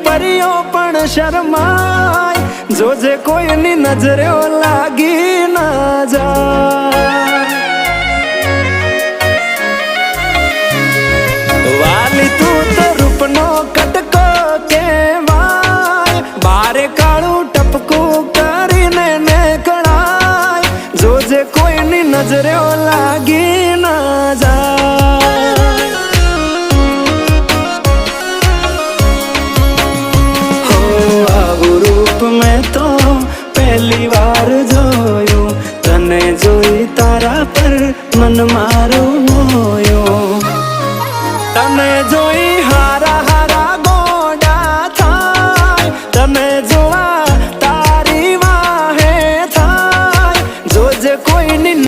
परियो पण शर्माय जोजे कोईनी नजरे लागी ना जाय वाली तू तो रूपनो कटको केवाय बारे काळू टपकू करीने नेकळाय जोजे कोईनी नजरे लागी ना जाय हो आवू रूप में तो पहली बार जोयू तने जोई तारा पर मन मार